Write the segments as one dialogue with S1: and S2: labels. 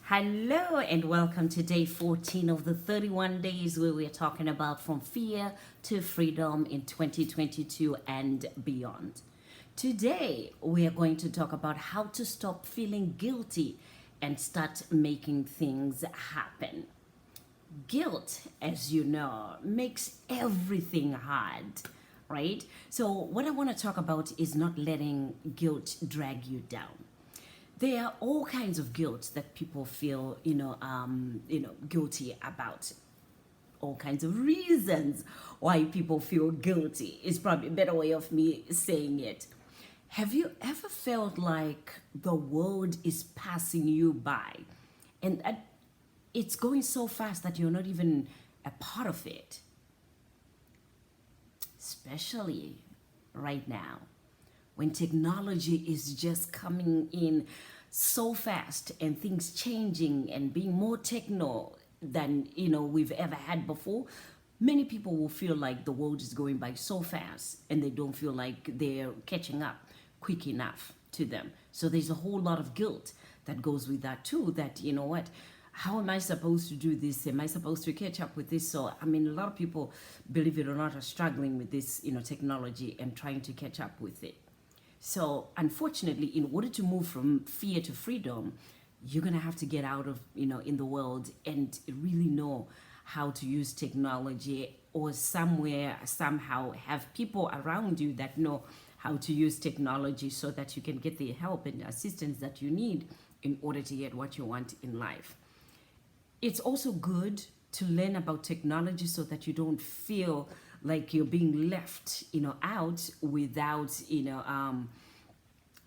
S1: Hello and welcome to day 14 of the 31 days where we're talking about from fear to freedom in 2022 and beyond. Today, we are going to talk about how to stop feeling guilty and start making things happen. Guilt, as you know, makes everything hard, right? So, what I want to talk about is not letting guilt drag you down. There are all kinds of guilt that people feel, guilty about. All kinds of reasons why people feel guilty is probably a better way of me saying it. Have you ever felt like the world is passing you by, and it's going so fast that you're not even a part of it? Especially right now, when technology is just coming in so fast and things changing and being more techno than we've ever had before. Many people will feel like the world is going by so fast and they don't feel like they're catching up quick enough to them. So there's a whole lot of guilt that goes with that too, that how am I supposed to do this? Am I supposed to catch up with this? So, a lot of people, believe it or not, are struggling with this, technology and trying to catch up with it. So, unfortunately, in order to move from fear to freedom, you're going to have to get out of, in the world and really know how to use technology, or somehow have people around you that know how to use technology so that you can get the help and assistance that you need in order to get what you want in life. It's also good to learn about technology so that you don't feel like you're being left, out without,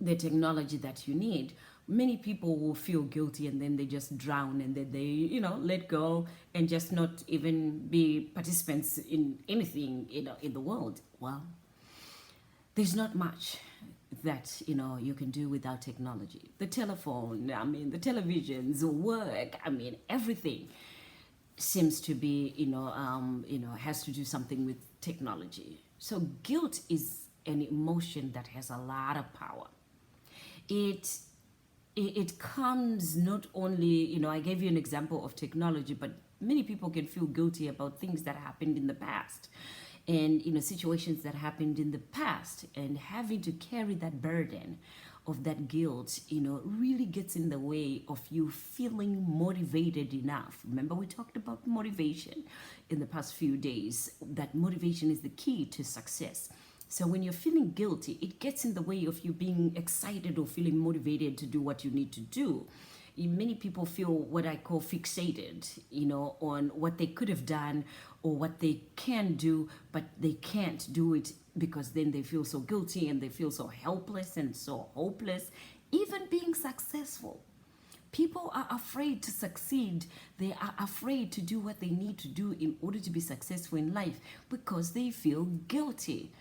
S1: the technology that you need. Many people will feel guilty and then they just drown and then they, let go and just not even be participants in anything, in the world. Well, there's not much that, you can do without technology. The telephone, the televisions, work, everything seems to be, has to do something with technology. So guilt is an emotion that has a lot of power. It comes not only, I gave you an example of technology, but many people can feel guilty about things that happened in the past and, situations that happened in the past, and having to carry that burden of that guilt, really gets in the way of you feeling motivated enough. Remember, we talked about motivation in the past few days, that motivation is the key to success. So when you're feeling guilty, it gets in the way of you being excited or feeling motivated to do what you need to do. Many people feel what I call fixated, on what they could have done or what they can do, but they can't do it because then they feel so guilty and they feel so helpless and so hopeless, even being successful. People are afraid to succeed. They are afraid to do what they need to do in order to be successful in life because they feel guilty.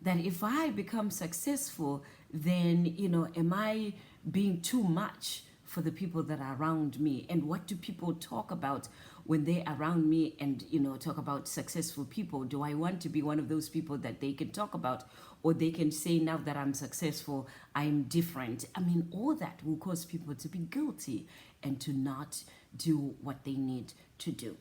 S1: That if I become successful, then, am I being too much for the people that are around me? And what do people talk about when they're around me and, talk about successful people? Do I want to be one of those people that they can talk about, or they can say, now that I'm successful, I'm different? All that will cause people to be guilty and to not do what they need to do.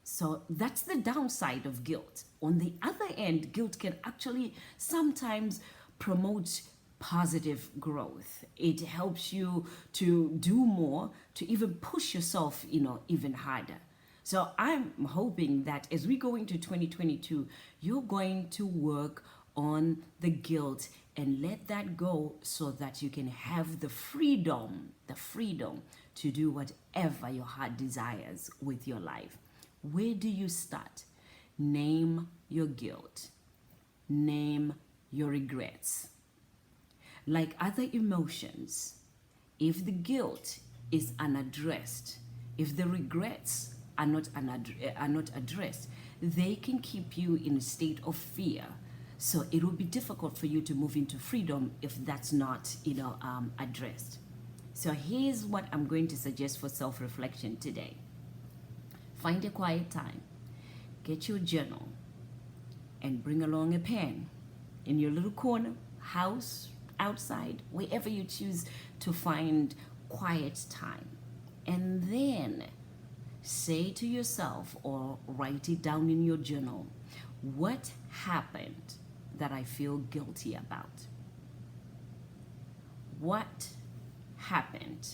S1: So that's the downside of guilt. On the other end, guilt can actually sometimes promote positive growth. It helps you to do more, to even push yourself, even harder. So I'm hoping that as we go into 2022, you're going to work on the guilt and let that go so that you can have the freedom to do whatever your heart desires with your life. Where do you start? Name your guilt. Name your regrets. Like other emotions, if the guilt is unaddressed, if the regrets are not addressed, they can keep you in a state of fear. So it will be difficult for you to move into freedom if that's not, addressed. So here's what I'm going to suggest for self-reflection today. Find a quiet time, get your journal, and bring along a pen in your little corner, house, outside, wherever you choose to find quiet time. And then say to yourself or write it down in your journal, what happened that I feel guilty about? What happened?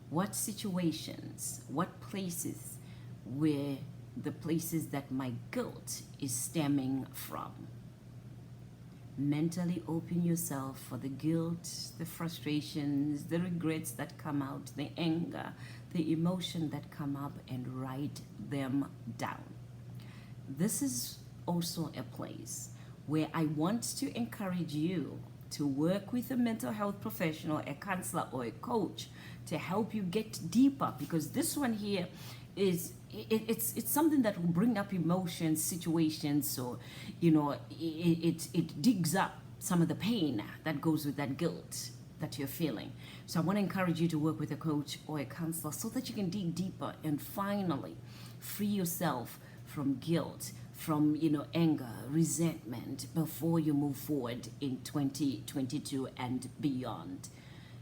S1: What situations, what places were the places that my guilt is stemming from? Mentally open yourself for the guilt, the frustrations, the regrets that come out, the anger, the emotion that come up, and write them down. This is also a place where I want to encourage you to work with a mental health professional, a counselor, or a coach to help you get deeper, because this one here is it's something that will bring up emotions, situations, so it digs up some of the pain that goes with that guilt that you're feeling. So I want to encourage you to work with a coach or a counselor so that you can dig deeper and finally free yourself from guilt, from anger, resentment, before you move forward in 2022 and beyond.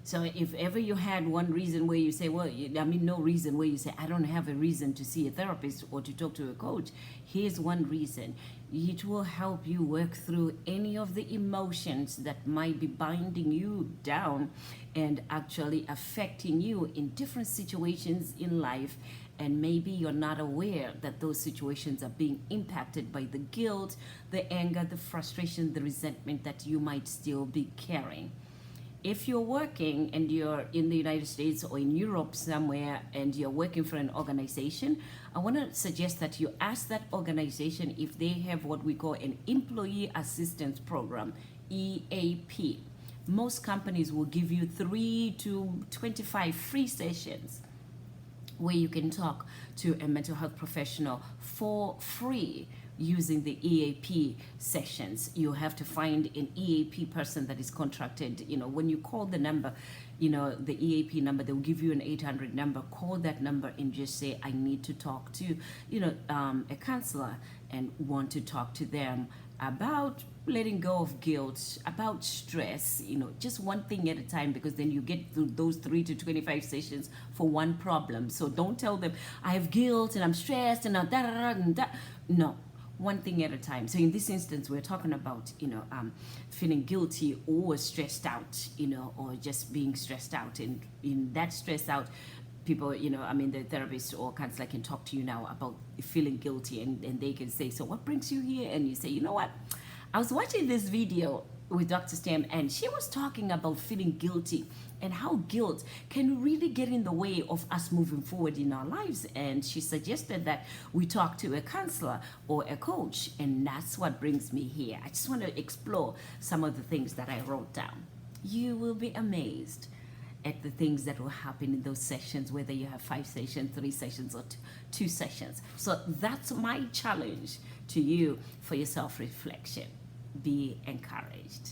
S1: So if ever you had one reason where you say, no reason where you say, I don't have a reason to see a therapist or to talk to a coach, here's one reason. It will help you work through any of the emotions that might be binding you down and actually affecting you in different situations in life. And maybe you're not aware that those situations are being impacted by the guilt, the anger, the frustration, the resentment that you might still be carrying. If you're working and you're in the United States or in Europe somewhere and you're working for an organization, I want to suggest that you ask that organization if they have what we call an Employee Assistance Program, EAP. Most companies will give you 3 to 25 free sessions where you can talk to a mental health professional for free using the EAP sessions. You have to find an EAP person that is contracted. When you call the number, the EAP number, they'll give you an 800 number. Call that number and just say, I need to talk to, a counselor, and want to talk to them about letting go of guilt, about stress, just one thing at a time, because then you get through those 3 to 25 sessions for one problem. So don't tell them, I have guilt and I'm stressed and that. No, one thing at a time. So in this instance, we're talking about, feeling guilty or stressed out, or just being stressed out. And in that stressed out, people, the therapist or counselor can talk to you now about feeling guilty, and they can say, so what brings you here? And you say, you know what? I was watching this video with DrStem, and she was talking about feeling guilty and how guilt can really get in the way of us moving forward in our lives. And she suggested that we talk to a counselor or a coach, and that's what brings me here. I just want to explore some of the things that I wrote down. You will be amazed at the things that will happen in those sessions, whether you have 5 sessions, 3 sessions, or 2 sessions. So that's my challenge to you for your self-reflection. Be encouraged.